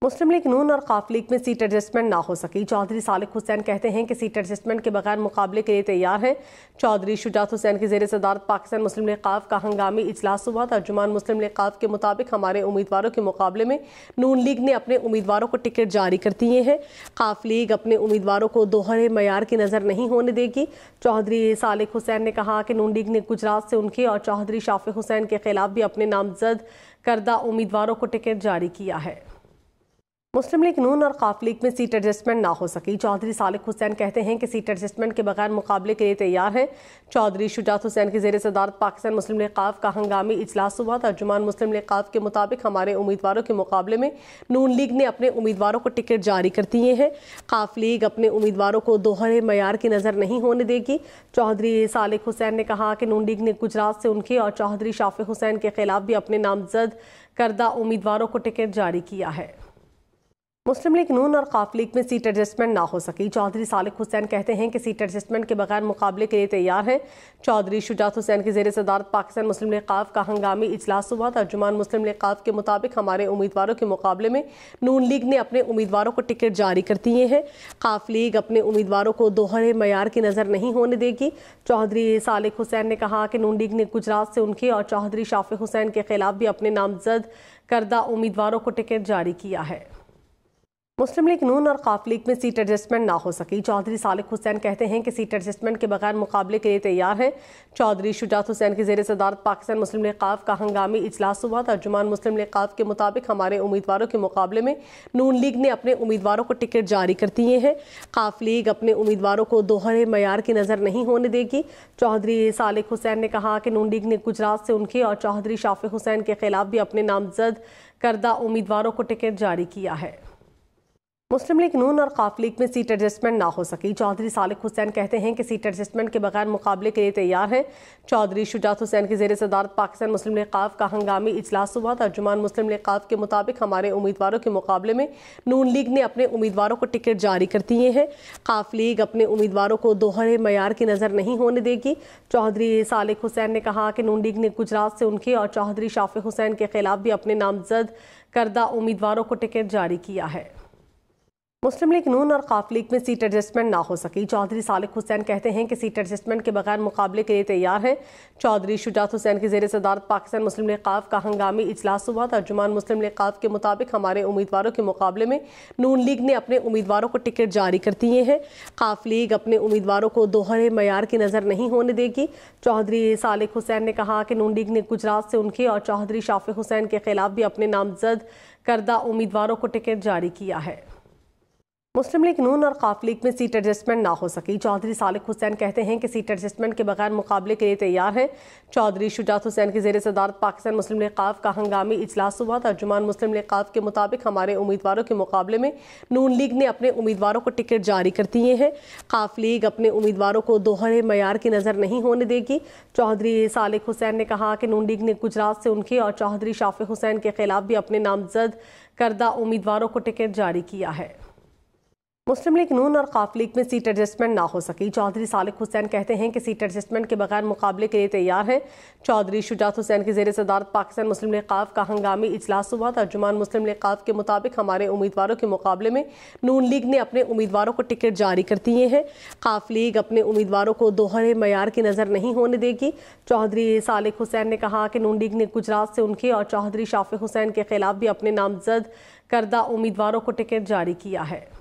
مسلم league نون اور قاف league میں سیٹ ایڈجسٹمنٹ نہ ہو سکی۔ چودھری صالح حسین کہتے ہیں کہ سیٹ ایڈجسٹمنٹ کے بغیر مقابلے کے لیے تیار ہیں۔ چودھری شجاعت حسین کی زیر صدارت پاکستان مسلم لیگ قاف کا ہنگامی اجلاس ہوا۔ ترجمان مسلم لیگ قاف کے مطابق ہمارے امیدواروں کے مقابلے میں نون لیگ نے اپنے امیدواروں کو ٹکٹ جاری کر دیے ہیں۔ قاف لیگ اپنے امیدواروں کو دوہرے معیار کی نظر نہیں ہونے دے گی۔ چودھری صالح حسین نے کہا کہ نون لیگ نے گجرات سے ان کے اور چودھری شافع حسین کے خلاف بھی اپنے نامزد کردہ امیدواروں کو ٹکٹ جاری کیا ہے۔ مسلم لیگ نون اور قاف لیگ میں سیٹ ایڈجسٹمنٹ نہ ہو سکی۔ چودھری صالح حسین کہتے ہیں کہ سیٹ ایڈجسٹمنٹ کے بغیر مقابلے کے لیے تیار ہیں۔ چودھری شجاعت حسین کی زیر صدارت پاکستان مسلم لیگ قاف کا ہنگامی اجلاس ہوا۔ ترجمان مسلم لیگ قاف کے مطابق ہمارے امیدواروں کے مقابلے میں نون لیگ نے اپنے امیدواروں کو ٹکٹ جاری کر دیے ہیں۔ قاف لیگ اپنے امیدواروں کو دوہرے معیار کی نظر نہیں ہونے دے گی۔ چودھری صالح حسین نے کہا کہ نون لیگ نے گجرات سے ان کے اور چودھری شافع حسین کے خلاف بھی اپنے نامزد کردہ امیدواروں کو ٹکٹ جاری کیا ہے۔ مسلم لیگ نون اور قاف لیگ میں سیٹ ایڈجسٹمنٹ نہ ہو سکی۔ چودھری صالح حسین کہتے ہیں کہ سیٹ ایڈجسٹمنٹ کے بغیر مقابلے کے لیے تیار ہیں۔ چودھری شجاعت حسین کی زیر صدارت پاکستان مسلم لیگ قاف کا ہنگامی اجلاس ہوا۔ ترجمان مسلم لیگ قاف کے مطابق ہمارے امیدواروں کے مقابلے میں نون لیگ نے اپنے امیدواروں کو ٹکٹ جاری کر دیے ہیں۔ قاف لیگ اپنے امیدواروں کو دوہرے معیار کی نظر نہیں ہونے دے گی۔ چودھری صالح حسین نے کہا کہ نون لیگ نے گجرات سے ان کے اور چودھری شافع حسین کے خلاف بھی اپنے نامزد کردہ امیدواروں کو ٹکٹ جاری کیا ہے۔ مسلم لیگ نون اور قاف لیگ میں سیٹ ایڈجسٹمنٹ نہ ہو سکی۔ چودھری صالح حسین کہتے ہیں کہ سیٹ ایڈجسٹمنٹ کے بغیر مقابلے کے لیے تیار ہیں۔ چودھری شجاعت حسین کی زیر صدارت پاکستان مسلم لیگ قاف کا ہنگامی اجلاس ہوا۔ ترجمان مسلم لیگ قاف کے مطابق ہمارے امیدواروں کے مقابلے میں نون لیگ نے اپنے امیدواروں کو ٹکٹ جاری کر دیے ہیں۔ قاف لیگ اپنے امیدواروں کو دوہرے معیار کی نظر نہیں ہونے دے گی۔ چودھری صالح حسین نے کہا کہ نون لیگ نے گجرات سے ان کے اور چودھری شافع حسین کے خلاف بھی اپنے نامزد کردہ امیدواروں کو ٹکٹ جاری کیا ہے۔ مسلم لیگ نون اور قاف لیگ میں سیٹ ایڈجسٹمنٹ نہ ہو سکی۔ چودھری صالح حسین کہتے ہیں کہ سیٹ ایڈجسٹمنٹ کے بغیر مقابلے کے لیے تیار ہیں۔ چودھری شجاعت حسین کی زیر صدارت پاکستان مسلم لیگ قاف کا ہنگامی اجلاس ہوا۔ ترجمان مسلم لیگ قاف کے مطابق ہمارے امیدواروں کے مقابلے میں نون لیگ نے اپنے امیدواروں کو ٹکٹ جاری کر دیے ہیں۔ قاف لیگ اپنے امیدواروں کو دوہرے معیار کی نظر نہیں ہونے دے گی۔ چودھری صالح حسین نے کہا کہ نون لیگ نے گجرات سے ان کے اور چودھری شافع حسین کے خلاف بھی اپنے نامزد کردہ امیدواروں کو ٹکٹ جاری کیا ہے۔ مسلم لیگ نون اور قاف لیگ میں سیٹ ایڈجسٹمنٹ نہ ہو سکی۔ چودھری صالح حسین کہتے ہیں کہ سیٹ ایڈجسٹمنٹ کے بغیر مقابلے کے لیے تیار ہیں۔ چودھری شجاعت حسین کی زیر صدارت پاکستان مسلم لیگ قاف کا ہنگامی اجلاس ہوا۔ ترجمان مسلم لیگ قاف کے مطابق ہمارے امیدواروں کے مقابلے میں نون لیگ نے اپنے امیدواروں کو ٹکٹ جاری کر دیے ہیں۔ قاف لیگ اپنے امیدواروں کو دوہرے معیار کی نظر نہیں ہونے دے گی۔ چودھری صالح حسین نے کہا کہ نون لیگ نے گجرات سے ان کے اور چودھری شافع حسین کے خلاف بھی اپنے نامزد کردہ امیدواروں کو ٹکٹ جاری کیا ہے۔ مسلم لیگ نون اور قاف لیگ میں سیٹ ایڈجسٹمنٹ نہ ہو سکی۔ چودھری صالح حسین کہتے ہیں کہ سیٹ ایڈجسٹمنٹ کے بغیر مقابلے کے لیے تیار ہیں۔ چودھری شجاعت حسین کی زیر صدارت پاکستان مسلم لیگ قاف کا ہنگامی اجلاس ہوا۔ ترجمان مسلم لیگ قاف کے مطابق ہمارے امیدواروں کے مقابلے میں نون لیگ نے اپنے امیدواروں کو ٹکٹ جاری کر دیے ہیں۔ قاف لیگ اپنے امیدواروں کو دوہرے معیار کی نظر نہیں ہونے دے گی۔ چودھری صالح حسین نے کہا کہ نون لیگ نے گجرات سے ان کے اور چودھری شافع حسین کے خلاف بھی اپنے نامزد کردہ امیدواروں کو ٹکٹ جاری کیا ہے۔ مسلم لیگ نون اور قاف لیگ میں سیٹ ایڈجسٹمنٹ نہ ہو سکی۔ چودھری صالح حسین کہتے ہیں کہ سیٹ ایڈجسٹمنٹ کے بغیر مقابلے کے لیے تیار ہیں۔ چودھری شجاعت حسین کی زیر صدارت پاکستان مسلم لیگ قاف کا ہنگامی اجلاس ہوا۔ ترجمان مسلم لیگ قاف کے مطابق ہمارے امیدواروں کے مقابلے میں نون لیگ نے اپنے امیدواروں کو ٹکٹ جاری کر دیے ہیں۔ قاف لیگ اپنے امیدواروں کو دوہرے معیار کی نظر نہیں ہونے دے گی۔ چودھری صالح حسین نے کہا کہ نون لیگ نے گجرات سے ان کے اور چودھری شافع حسین کے خلاف بھی اپنے نامزد کردہ امیدواروں کو ٹکٹ جاری کیا ہے۔